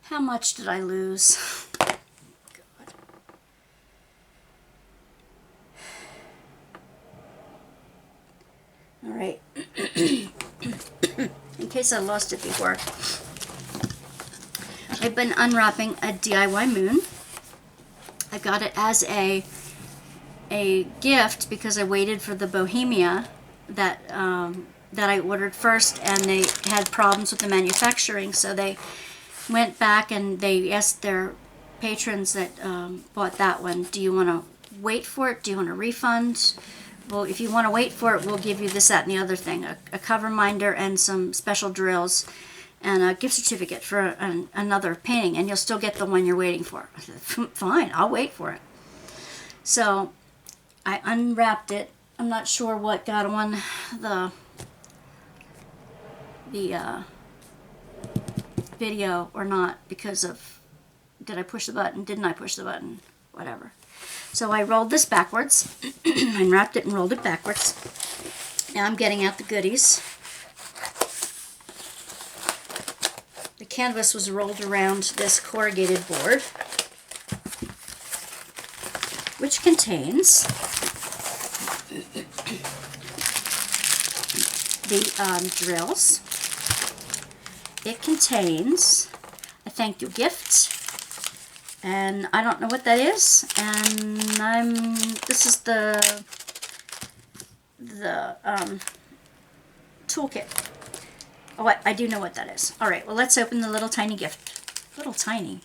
How much did I lose? God. All right. In case I lost it before, I've been unwrapping a DIY moon. I got it as a gift because I waited for the Bohemia that I ordered first, and they had problems with the manufacturing, so they went back and they asked their patrons that bought that one, do you want to wait for it? Do you want a refund? Well, if you want to wait for it, we'll give you this, that, and the other thing, a cover minder and some special drills and a gift certificate for another painting, and you'll still get the one you're waiting for. I said, fine, I'll wait for it. So I unwrapped it. I'm not sure what got on the video or not because of, did I push the button? Didn't I push the button? Whatever. So I rolled this backwards. I unwrapped it and rolled it backwards. Now I'm getting out the goodies. The canvas was rolled around this corrugated board, which contains the drills. It contains a thank you gift, and I don't know what that is, and this is the toolkit. Oh, I do know what that is. All right, well, let's open the little tiny gift. Little tiny.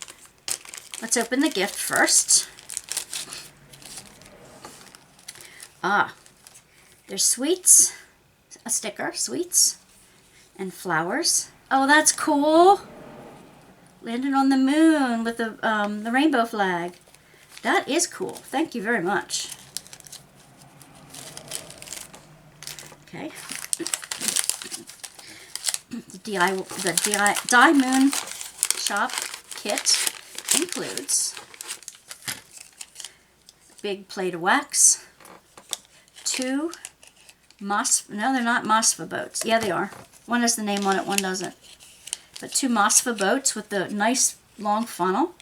Let's open the gift first. There's sweets, a sticker, sweets, and flowers. Oh, that's cool. Landed on the moon with the rainbow flag. That is cool. Thank you very much. Okay. The DIYmoonShop kit includes a big plate of wax, two no, they're not Mosfa boats. Yeah, they are. One has the name on it, one doesn't. But two Mosfa boats with the nice long funnel.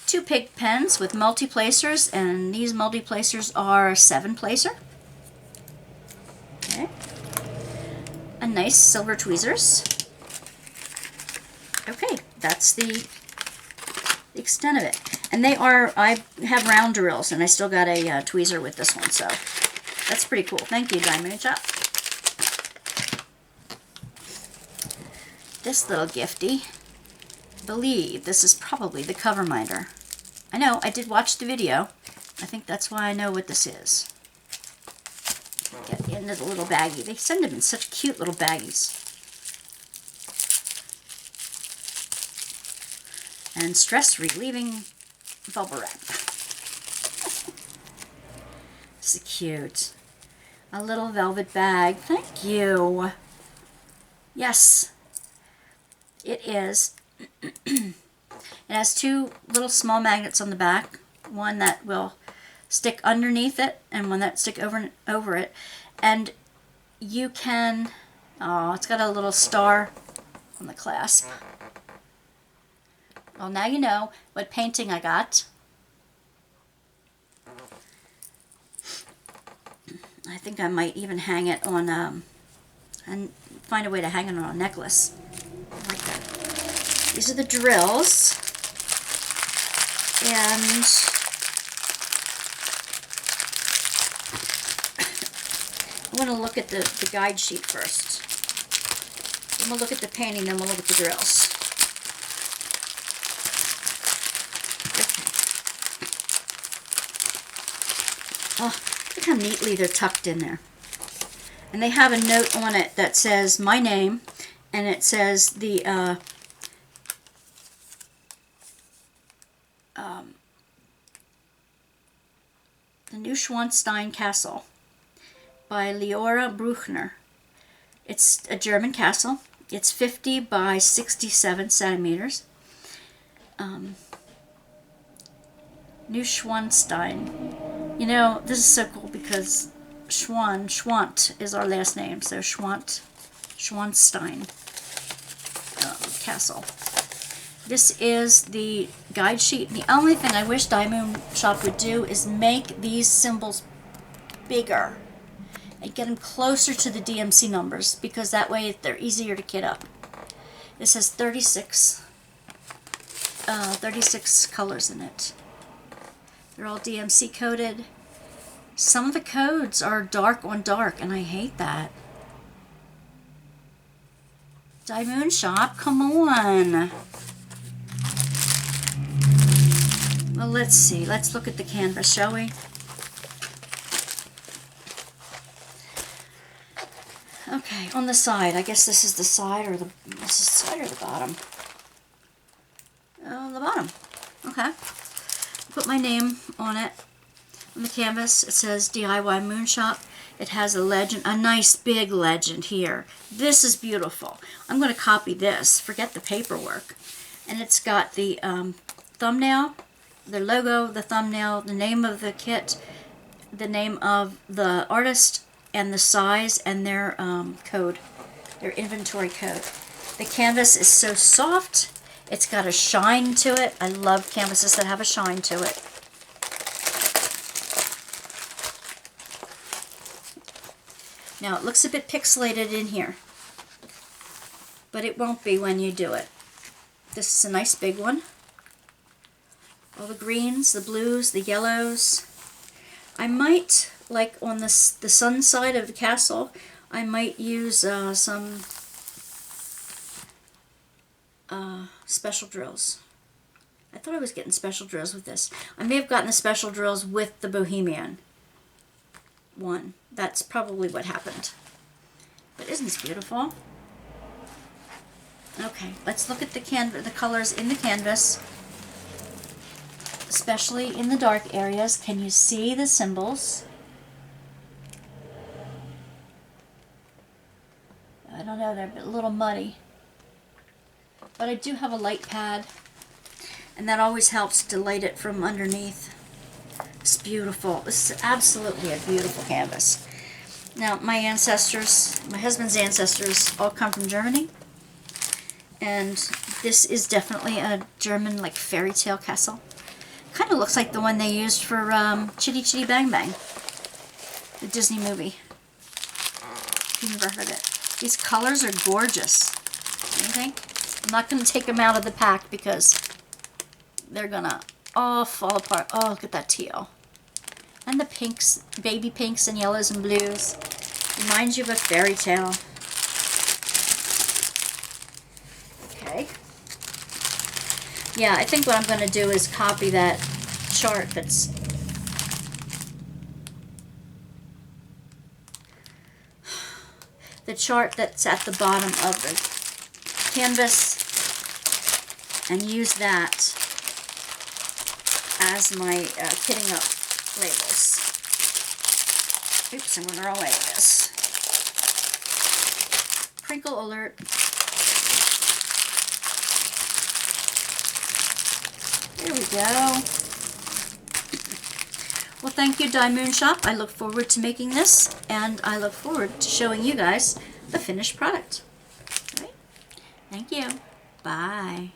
Two pig pens with multi-placers, and these multi-placers are 7-placer. Okay. A nice silver tweezers. Okay, that's the extent of it. And I have round drills, and I still got a tweezer with this one, so that's pretty cool. Thank you, DIYmoonShop. This little gifty, I believe this is probably the cover minder. I know, I did watch the video. I think that's why I know what this is. Get into the little baggie. They send them in such cute little baggies. And stress relieving bubble wrap. This is cute. A little velvet bag. Thank you. Yes, it is. It has two little small magnets on the back. One that will stick underneath it and one that stick over it. And you can, it's got a little star on the clasp. Well, now you know what painting I got. I think I might even hang it on, and find a way to hang it on a necklace. Like that. These are the drills. And I want to look at the guide sheet first. Then we'll look at the painting, then we'll look at the drills. Oh, look how neatly they're tucked in there. And they have a note on it that says my name, and it says the Neuschwanstein Castle by Leora Bruchner. It's a German castle. It's 50 by 67 centimeters. Neuschwanstein. You know, this is so cool because Schwandt is our last name, so Schwandt Neuschwanstein castle. This is the guide sheet. The only thing I wish DIYmoonShop would do is make these symbols bigger and get them closer to the DMC numbers, because that way they're easier to kit up. This has 36 colors in it. They're all DMC coded. Some of the codes are dark on dark, and I hate that. DIYmoonShop, come on. Well, let's see. Let's look at the canvas, shall we? Okay, on the side. I guess this is the side or the bottom. Oh, the bottom. Okay. Put my name on it. On the canvas, it says DIYmoonShop. It has a legend, a nice big legend here. This is beautiful. I'm going to copy this. Forget the paperwork. And it's got the thumbnail, the logo, the thumbnail, the name of the kit, the name of the artist, and the size, and their code, their inventory code. The canvas is so soft. It's got a shine to it. I love canvases that have a shine to it. Now, it looks a bit pixelated in here, but it won't be when you do it. This is a nice big one. All the greens, the blues, the yellows. I might, like on the sun side of the castle, I might use some special drills. I thought I was getting special drills with this. I may have gotten the special drills with the Bohemian one. That's probably what happened. But isn't this beautiful? Okay, let's look at the colors in the canvas, especially in the dark areas. Can you see the symbols? I don't know, they're a little muddy. But I do have a light pad, and that always helps to light it from underneath. It's beautiful. This is absolutely a beautiful canvas. Now, my ancestors, my husband's ancestors, all come from Germany. And this is definitely a German, like, fairy tale castle. Kind of looks like the one they used for Chitty Chitty Bang Bang, the Disney movie. If you've never heard it. These colors are gorgeous. Don't you think? I'm not going to take them out of the pack because they're going to all fall apart. Oh, look at that teal. And the pinks, baby pinks and yellows and blues. Reminds you of a fairy tale. Okay. Yeah, I think what I'm going to do is copy that chart that's at the bottom of the canvas and use that as my kitting up labels. Oops, I'm going to away this. Crinkle alert. There we go. Well, thank you, DIYmoonShop. I look forward to making this, and I look forward to showing you guys the finished product. All right? Thank you. Bye.